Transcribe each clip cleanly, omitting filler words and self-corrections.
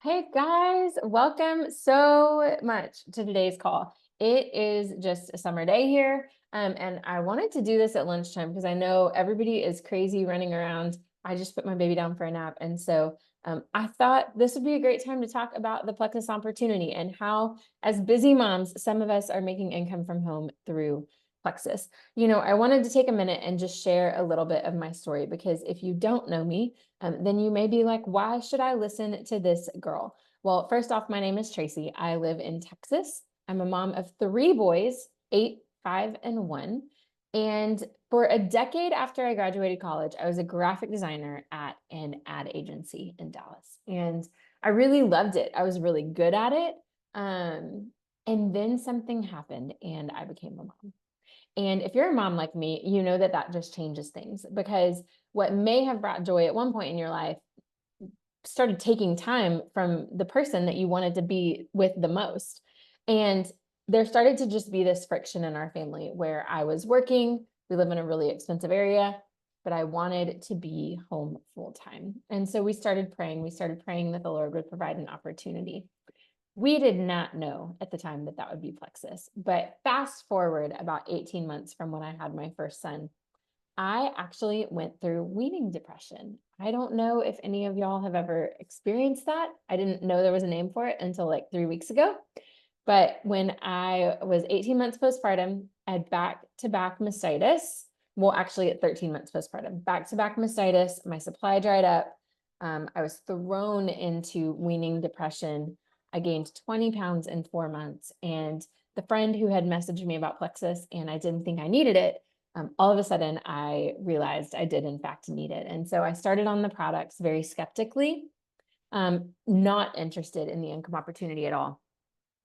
Hey guys, welcome so much to today's call. It is just a summer day here, and I wanted to do this at lunchtime because I know everybody is crazy running around. I just put my baby down for a nap, and so I thought this would be a great time to talk about the Plexus opportunity and how, as busy moms, some of us are making income from home through Plexus. I wanted to take a minute and just share a little bit of my story because if you don't know me, then you may be like, why should I listen to this girl? Well, first off, my name is Tracy. I live in Texas. I'm a mom of three boys, 8, 5, and 1. And for a decade after I graduated college, I was a graphic designer at an ad agency in Dallas. And I really loved it. I was really good at it. And then something happened and I became a mom. And if you're a mom like me, you know that that just changes things because what may have brought joy at one point in your life started taking time from the person that you wanted to be with the most. And there started to just be this friction in our family where I was working. We live in a really expensive area, but I wanted to be home full time. And so we started praying. We started praying that the Lord would provide an opportunity. We did not know at the time that that would be Plexus. But fast forward about 18 months from when I had my first son, I actually went through weaning depression. I don't know if any of y'all have ever experienced that. I didn't know there was a name for it until like 3 weeks ago. But when I was 18 months postpartum, I had back-to-back mastitis. Well, actually at 13 months postpartum, back-to-back mastitis. My supply dried up. I was thrown into weaning depression. I gained 20 pounds in 4 months. And the friend who had messaged me about Plexus and I didn't think I needed it, all of a sudden I realized I did in fact need it. And so I started on the products very skeptically, not interested in the income opportunity at all.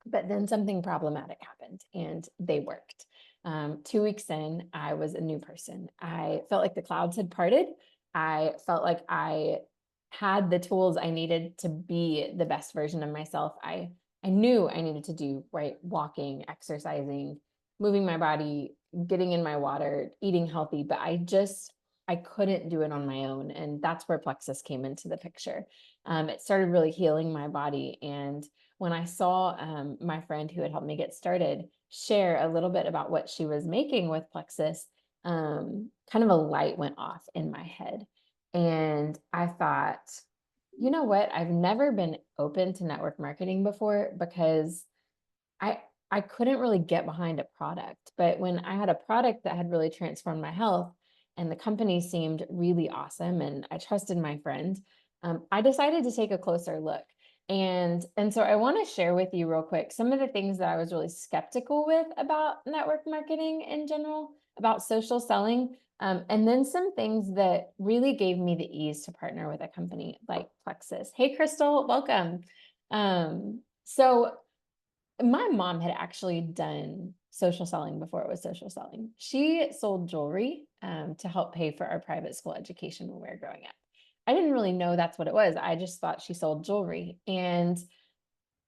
But then something problematic happened and they worked. 2 weeks in, I was a new person. I felt like the clouds had parted. I felt like I had the tools I needed to be the best version of myself. I knew I needed to do right walking, exercising, moving my body, getting in my water, eating healthy, but I couldn't do it on my own. And that's where Plexus came into the picture. It started really healing my body. And when I saw my friend who had helped me get started share a little bit about what she was making with Plexus, kind of a light went off in my head. And I thought, you know what? I've never been open to network marketing before because I I couldn't really get behind a product. But when I had a product that had really transformed my health and the company seemed really awesome and I trusted my friend, I decided to take a closer look. And so I want to share with you real quick some of the things that I was really skeptical with about network marketing in general, about social selling, and then some things that really gave me the ease to partner with a company like Plexus. Hey, Crystal, welcome. So my mom had actually done social selling before it was social selling. She sold jewelry to help pay for our private school education when we were growing up. I didn't really know that's what it was. I just thought she sold jewelry. And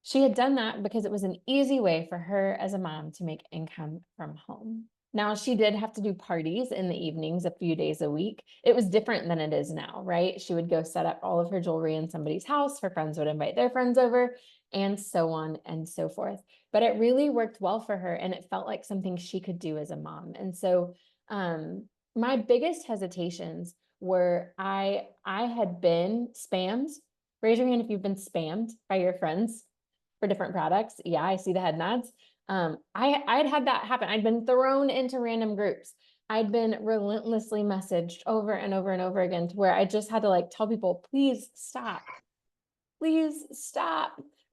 she had done that because it was an easy way for her as a mom to make income from home. Now, she did have to do parties in the evenings a few days a week. It was different than it is now, right? She would go set up all of her jewelry in somebody's house. Her friends would invite their friends over, and so on and so forth. But it really worked well for her, and it felt like something she could do as a mom. And so, my biggest hesitations were I had been spammed. Raise your hand if you've been spammed by your friends for different products. Yeah, I see the head nods. I'd had that happen. I'd been thrown into random groups. I'd been relentlessly messaged over and over and over again to where I just had to like tell people, please stop,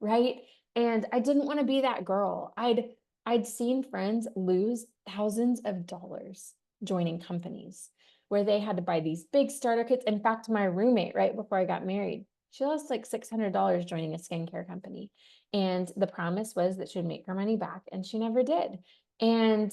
right? And I didn't want to be that girl. I'd seen friends lose thousands of dollars joining companies where they had to buy these big starter kits. In fact, my roommate, right before I got married, she lost like $600 joining a skincare company. And the promise was that she would make her money back, and she never did. And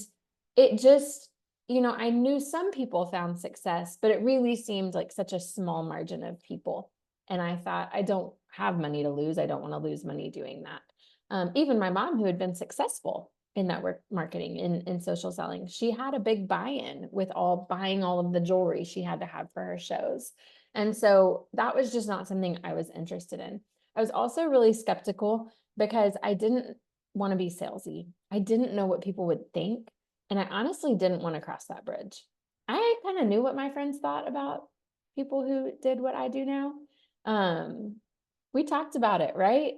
it just, I knew some people found success, but it really seemed like such a small margin of people. And I thought, I don't have money to lose. I don't want to lose money doing that. Even my mom, who had been successful in network marketing, in social selling, she had a big buy-in with buying all of the jewelry she had to have for her shows. And so that was just not something I was interested in. I was also really skeptical because I didn't want to be salesy. I didn't know what people would think. And I honestly didn't want to cross that bridge. I kind of knew what my friends thought about people who did what I do now. We talked about it, right?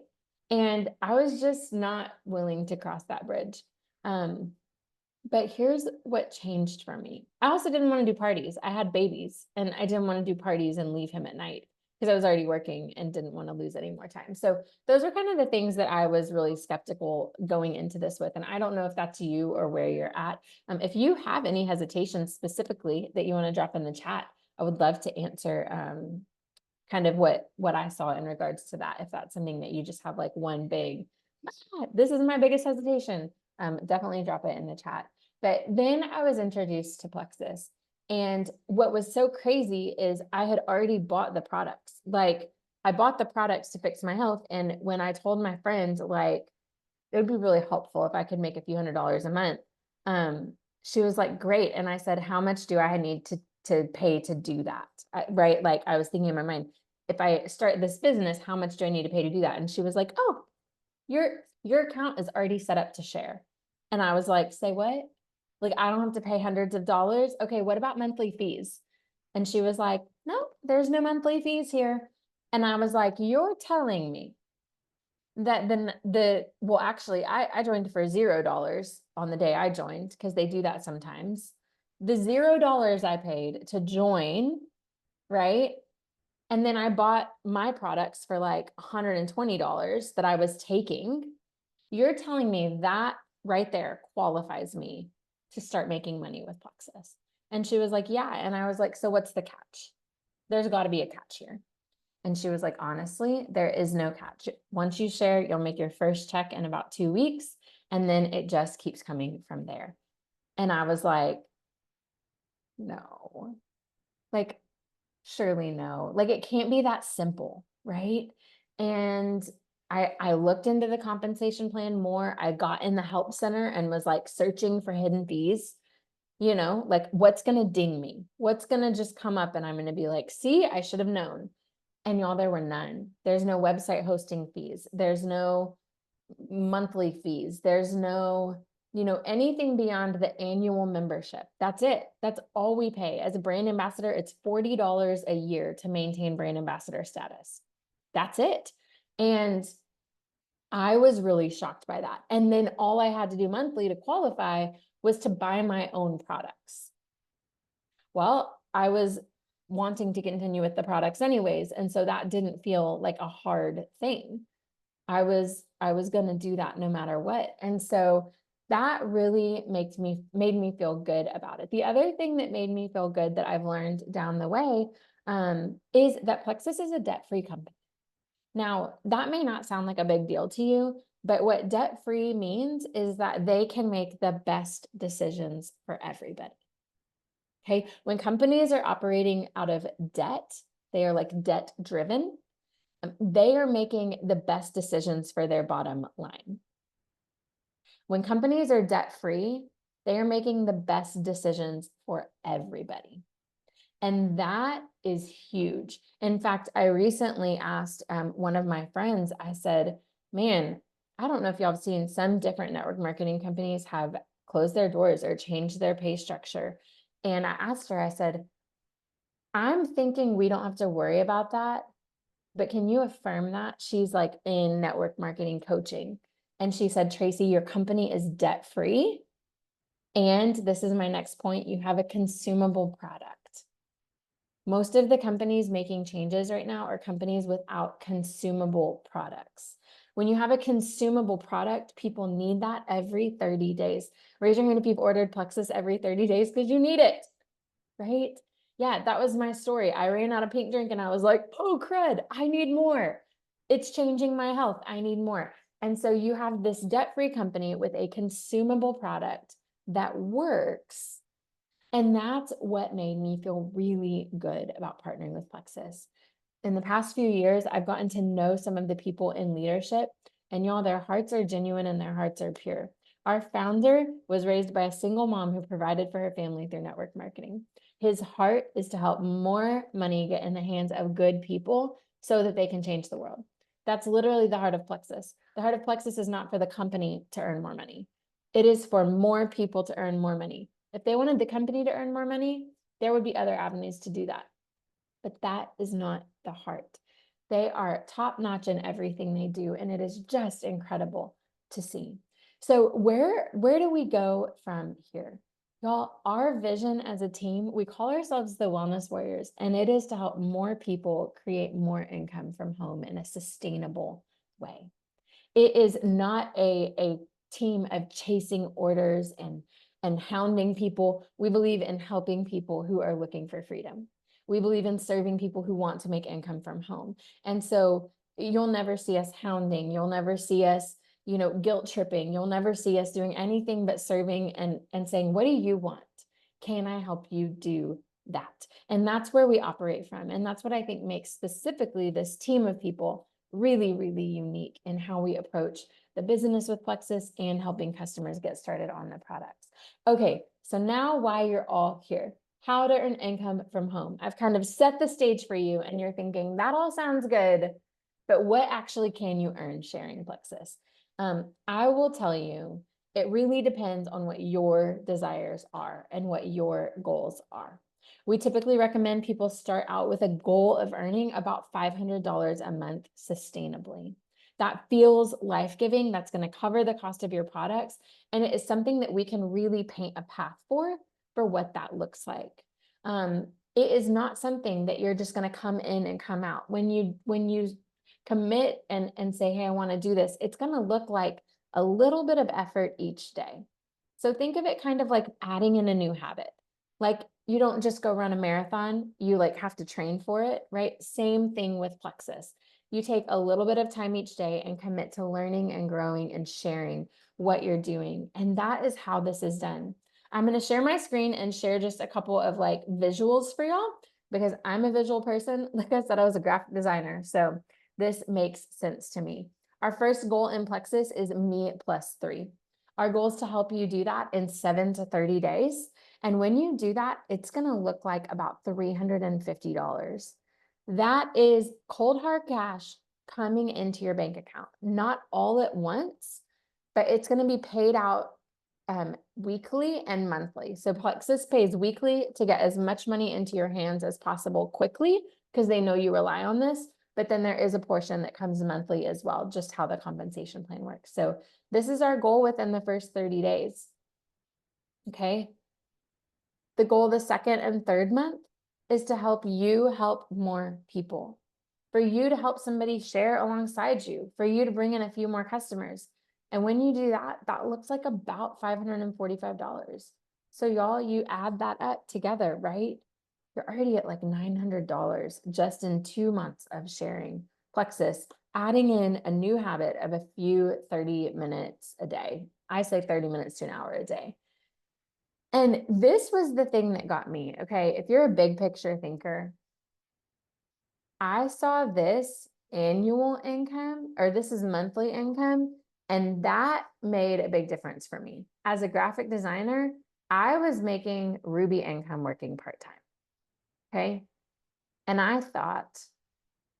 And I was just not willing to cross that bridge. But here's what changed for me. I also didn't want to do parties. I had babies and I didn't want to do parties and leave him at night because I was already working and didn't want to lose any more time. So those are kind of the things that I was really skeptical going into this with. And I don't know if that's you or where you're at. If you have any hesitations specifically that you want to drop in the chat, I would love to answer kind of what I saw in regards to that. If that's something that you just have like one big, this is my biggest hesitation, definitely drop it in the chat. But then I was introduced to Plexus. And what was so crazy is I had already bought the products. Like I bought the products to fix my health. And when I told my friend, like, it would be really helpful if I could make a few $100s a month, she was like, great. And I said, how much do I need to pay to do that? Right? Like I was thinking in my mind, if I start this business, how much do I need to pay to do that? And she was like, oh, your account is already set up to share. And I was like, say what? Like, I don't have to pay hundreds of dollars. Okay, what about monthly fees? And she was like, no, there's no monthly fees here. And I was like, you're telling me that then well, actually, I joined for $0 on the day I joined because they do that sometimes. The $0 I paid to join, right? And then I bought my products for like $120 that I was taking. You're telling me that right there qualifies me to start making money with Plexus. And she was like, yeah. And I was like, so what's the catch? There's got to be a catch here. And she was like, honestly, there is no catch. Once you share, you'll make your first check in about 2 weeks. And then it just keeps coming from there. And I was like, no, like, surely no, like it can't be that simple, right? And I looked into the compensation plan more. I got in the help center and was like searching for hidden fees, like what's going to ding me? What's going to just come up and I'm going to be like, see, I should have known. And y'all, there were none. There's no website hosting fees. There's no monthly fees. There's no, anything beyond the annual membership. That's it. That's all we pay. As a brand ambassador, it's $40 a year to maintain brand ambassador status. That's it. And I was really shocked by that. And then all I had to do monthly to qualify was to buy my own products. Well, I was wanting to continue with the products anyways. And so that didn't feel like a hard thing. I was going to do that no matter what. And so that really made me feel good about it. The other thing that made me feel good that I've learned down the way is that Plexus is a debt-free company. Now, that may not sound like a big deal to you, but what debt-free means is that they can make the best decisions for everybody. Okay. When companies are operating out of debt, they are like debt driven. They are making the best decisions for their bottom line. When companies are debt free, they are making the best decisions for everybody. And that is huge. In fact, I recently asked one of my friends, I said, man, I don't know if y'all have seen some different network marketing companies have closed their doors or changed their pay structure. And I asked her, I said, I'm thinking we don't have to worry about that, but can you affirm that? She's like in network marketing coaching. And she said, Tracy, your company is debt free. And this is my next point. You have a consumable product. Most of the companies making changes right now are companies without consumable products. When you have a consumable product, people need that every 30 days. Raise your hand if you've ordered Plexus every 30 days because you need it, right? Yeah, that was my story. I ran out of pink drink and I was like, oh crud, I need more. It's changing my health. I need more. And so you have this debt-free company with a consumable product that works. And that's what made me feel really good about partnering with Plexus. In the past few years, I've gotten to know some of the people in leadership, and y'all, their hearts are genuine and their hearts are pure. Our founder was raised by a single mom who provided for her family through network marketing. His heart is to help more money get in the hands of good people so that they can change the world. That's literally the heart of Plexus. The heart of Plexus is not for the company to earn more money. It is for more people to earn more money. If they wanted the company to earn more money, there would be other avenues to do that. But that is not the heart. They are top-notch in everything they do, and it is just incredible to see. So where do we go from here? Y'all, our vision as a team, we call ourselves the Wellness Warriors, and it is to help more people create more income from home in a sustainable way. It is not a team of chasing orders and hounding people. We believe in helping people who are looking for freedom. We believe in serving people who want to make income from home. And so you'll never see us hounding. You'll never see us, guilt tripping. You'll never see us doing anything but serving and saying, what do you want? Can I help you do that? And that's where we operate from. And that's what I think makes specifically this team of people really, really unique in how we approach the business with Plexus and helping customers get started on the products. Okay, so now why you're all here. How to earn income from home. I've kind of set the stage for you and you're thinking, that all sounds good, but what actually can you earn sharing Plexus? I will tell you, it really depends on what your desires are and what your goals are. We typically recommend people start out with a goal of earning about $500 a month sustainably. That feels life-giving. That's going to cover the cost of your products. And it is something that we can really paint a path for what that looks like. It is not something that you're just going to come in and come out. When you commit and say, hey, I want to do this, it's going to look like a little bit of effort each day. So think of it kind of like adding in a new habit. Like you don't just go run a marathon, you have to train for it, right? Same thing with Plexus. You take a little bit of time each day and commit to learning and growing and sharing what you're doing. And that is how this is done. I'm going to share my screen and share just a couple of visuals for y'all because I'm a visual person. Like I said, I was a graphic designer. So this makes sense to me. Our first goal in Plexus is me plus 3. Our goal is to help you do that in 7 to 30 days. And when you do that, it's going to look like about $350. That is cold hard cash coming into your bank account, not all at once, but it's going to be paid out weekly and monthly. So Plexus pays weekly to get as much money into your hands as possible quickly because they know you rely on this. But then there is a portion that comes monthly as well, just how the compensation plan works. So this is our goal within the first 30 days. Okay. The goal the second and third month is to help you help more people, for you to help somebody share alongside you, for you to bring in a few more customers. And when you do that, that looks like about $545. So y'all, you add that up together, right? You're already at like $900 just in 2 months of sharing Plexus, adding in a new habit of a few 30 minutes a day. I say 30 minutes to an hour a day. And this was the thing that got me, okay? If you're a big picture thinker, I saw this annual income, or this is monthly income, and that made a big difference for me. As a graphic designer, I was making Ruby income working part-time, okay? And I thought,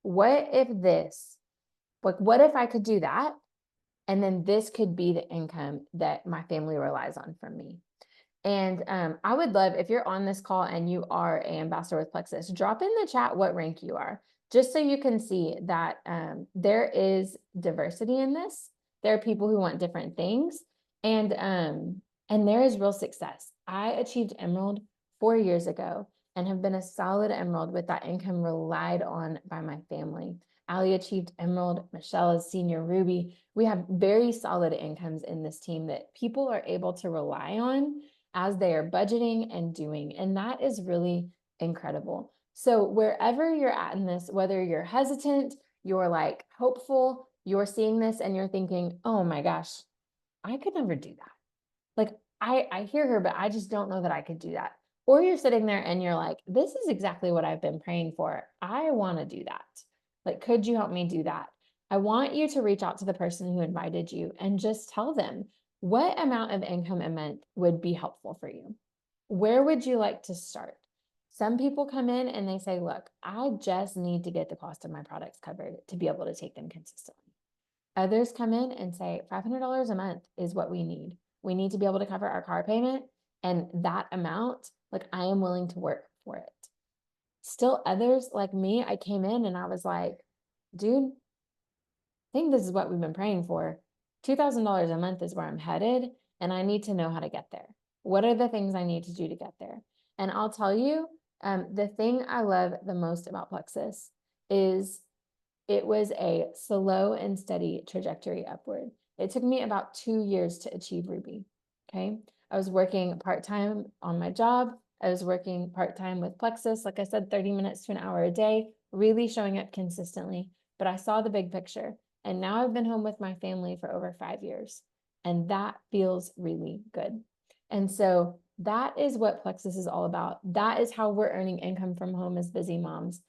what if I could do that? And then this could be the income that my family relies on from me. And I would love, if you're on this call and you are an ambassador with Plexus, drop in the chat what rank you are, just so you can see that there is diversity in this. There are people who want different things, and there is real success. I achieved Emerald 4 years ago and have been a solid Emerald with that income relied on by my family. Ali achieved Emerald, Michelle is senior Ruby. We have very solid incomes in this team that people are able to rely on as they are budgeting and doing. And that is really incredible. So wherever you're at in this, whether you're hesitant, you're hopeful, you're seeing this and you're thinking, oh my gosh, I could never do that. I hear her, but I just don't know that I could do that. Or you're sitting there and you're like, this is exactly what I've been praying for. I want to do that. Could you help me do that? I want you to reach out to the person who invited you and just tell them, what amount of income a month would be helpful for you? Where would you like to start? Some people come in and they say, look, I just need to get the cost of my products covered to be able to take them consistently. Others come in and say $500 a month is what we need. We need to be able to cover our car payment, and that amount, like, I am willing to work for it. Still others like me, I came in and I was like, dude, I think this is what we've been praying for. $2,000 a month is where I'm headed, and I need to know how to get there. What are the things I need to do to get there? And I'll tell you, the thing I love the most about Plexus is it was a slow and steady trajectory upward. It took me about 2 years to achieve Ruby. Okay. I was working part-time on my job. I was working part-time with Plexus. Like I said, 30 minutes to an hour a day, really showing up consistently. But I saw the big picture. And now I've been home with my family for over 5 years. And that feels really good. And so that is what Plexus is all about. That is how we're earning income from home as busy moms.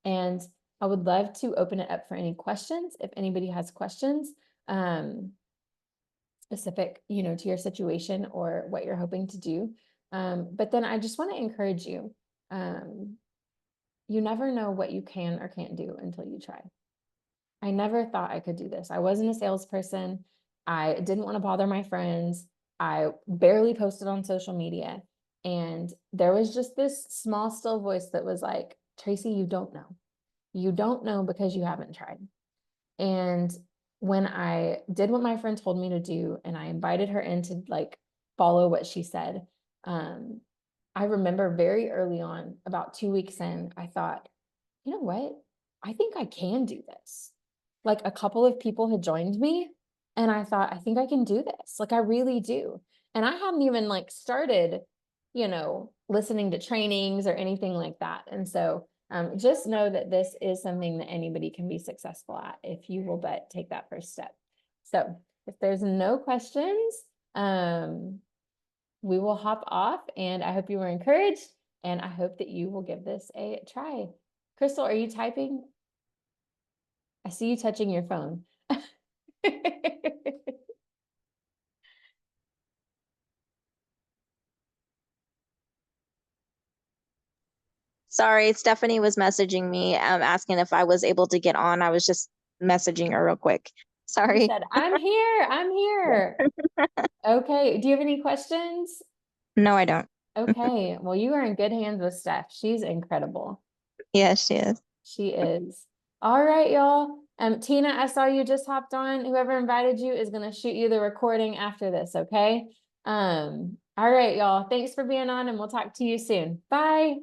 And I would love to open it up for any questions. If anybody has questions, specific, to your situation or what you're hoping to do. But then I just want to encourage you. You never know what you can or can't do until you try. I never thought I could do this. I wasn't a salesperson. I didn't want to bother my friends. I barely posted on social media. And there was just this small, still voice that was like, Tracy, you don't know. You don't know because you haven't tried. And when I did what my friend told me to do, and I invited her in to like follow what she said, I remember very early on, about 2 weeks in, I thought, you know what? I think I can do this. Like, a couple of people had joined me, and I thought, I think I can do this. Like, I really do. And I hadn't even like started, listening to trainings or anything like that. And so just know that this is something that anybody can be successful at if you will but take that first step. So if there's no questions, we will hop off, and I hope you were encouraged, and I hope that you will give this a try. Crystal, are you typing? I see you touching your phone. Sorry, Stephanie was messaging me, asking if I was able to get on. I was just messaging her real quick. You Sorry. said, I'm here. I'm here. Okay. Do you have any questions? No, I don't. Okay. Well, you are in good hands with Steph. She's incredible. Yes, she is. She is. All right, y'all. Tina, I saw you just hopped on. Whoever invited you is going to shoot you the recording after this. Okay. All right, y'all. Thanks for being on, and we'll talk to you soon. Bye.